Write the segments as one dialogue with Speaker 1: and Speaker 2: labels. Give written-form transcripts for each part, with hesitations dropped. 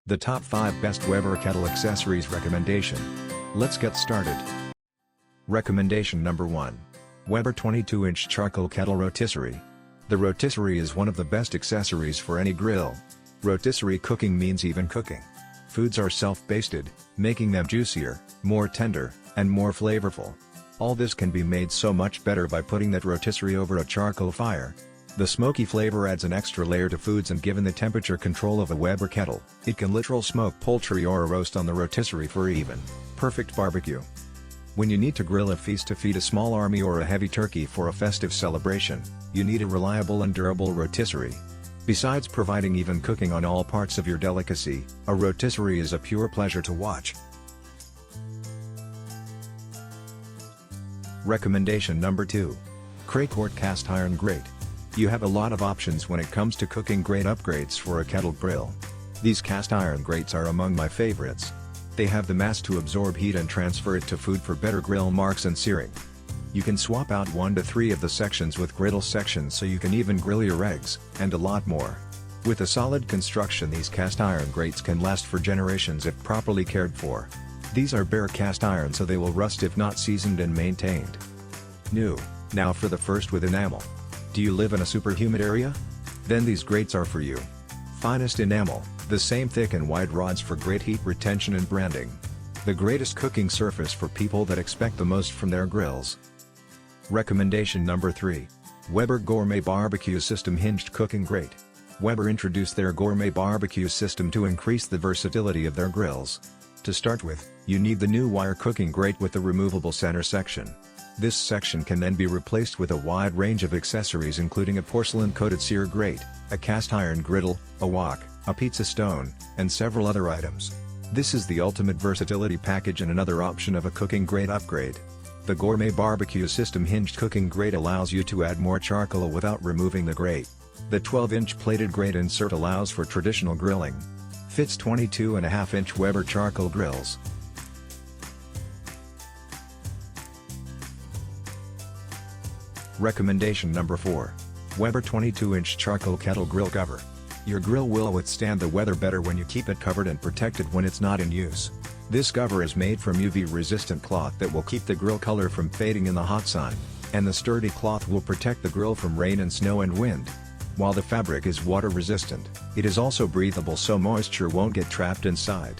Speaker 1: The top 5 best Weber kettle accessories recommendation. Let's get started. Recommendation number 1. Weber 22-inch charcoal kettle rotisserie. The rotisserie is one of the best accessories for any grill. Rotisserie cooking means even cooking. Foods are self-basted, making them juicier, more tender, and more flavorful. All this can be made so much better by putting that rotisserie over a charcoal fire. The smoky flavor adds an extra layer to foods, and given the temperature control of a Weber kettle, it can literally smoke poultry or a roast on the rotisserie for even perfect barbecue. When you need to grill a feast to feed a small army or a heavy turkey for a festive celebration, you need a reliable and durable rotisserie. Besides providing even cooking on all parts of your delicacy, a rotisserie is a pure pleasure to watch. Recommendation number 2. Crayquart cast iron grate. You have a lot of options when it comes to cooking grate upgrades for a kettle grill. These cast iron grates are among my favorites. They have the mass to absorb heat and transfer it to food for better grill marks and searing. You can swap out 1 to 3 of the sections with griddle sections so you can even grill your eggs, and a lot more. With a solid construction, these cast iron grates can last for generations if properly cared for. These are bare cast iron, so they will rust if not seasoned and maintained. Now for the first with enamel. Do you live in a super humid area? Then these grates are for you. Finest enamel, the same thick and wide rods for great heat retention and branding. The greatest cooking surface for people that expect the most from their grills. Recommendation number 3. Weber Gourmet Barbecue System Hinged Cooking Grate. Weber introduced their Gourmet Barbecue System to increase the versatility of their grills. To start with, you need the new wire cooking grate with the removable center section. This section can then be replaced with a wide range of accessories, including a porcelain-coated sear grate, a cast iron griddle, a wok, a pizza stone, and several other items. This is the ultimate versatility package and another option of a cooking grate upgrade. The Gourmet Barbecue System Hinged Cooking Grate allows you to add more charcoal without removing the grate. The 12-inch plated grate insert allows for traditional grilling. Fits 22.5-inch Weber charcoal grills. Recommendation number 4. Weber 22-inch charcoal kettle grill cover. Your grill will withstand the weather better when you keep it covered and protected when it's not in use. This cover is made from UV-resistant cloth that will keep the grill color from fading in the hot sun, and the sturdy cloth will protect the grill from rain and snow and wind. While the fabric is water-resistant, it is also breathable so moisture won't get trapped inside.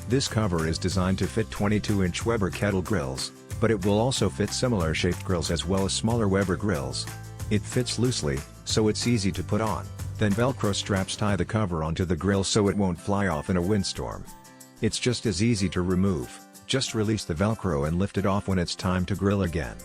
Speaker 1: This cover is designed to fit 22-inch Weber kettle grills, but it will also fit similar shaped grills as well as smaller Weber grills. It fits loosely, so it's easy to put on, then Velcro straps tie the cover onto the grill so it won't fly off in a windstorm. It's just as easy to remove, just release the Velcro and lift it off when it's time to grill again.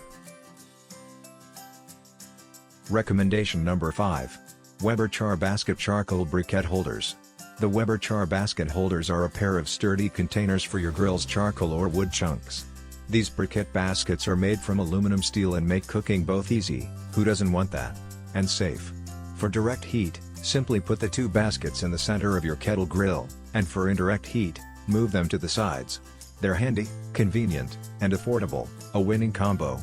Speaker 1: Recommendation number 5. Weber Char Basket Charcoal Briquette Holders. The Weber Char Basket Holders are a pair of sturdy containers for your grill's charcoal or wood chunks. These briquette baskets are made from aluminum steel and make cooking both easy, who doesn't want that, and safe. For direct heat, simply put the 2 baskets in the center of your kettle grill, and for indirect heat, move them to the sides. They're handy, convenient, and affordable, a winning combo.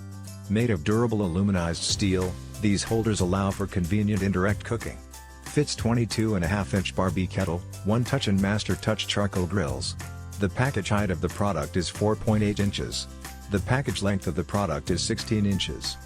Speaker 1: Made of durable aluminized steel, these holders allow for convenient indirect cooking. Fits 22.5-inch Barbie kettle, One Touch and Master Touch charcoal grills. The package height of the product is 4.8 inches. The package length of the product is 16 inches.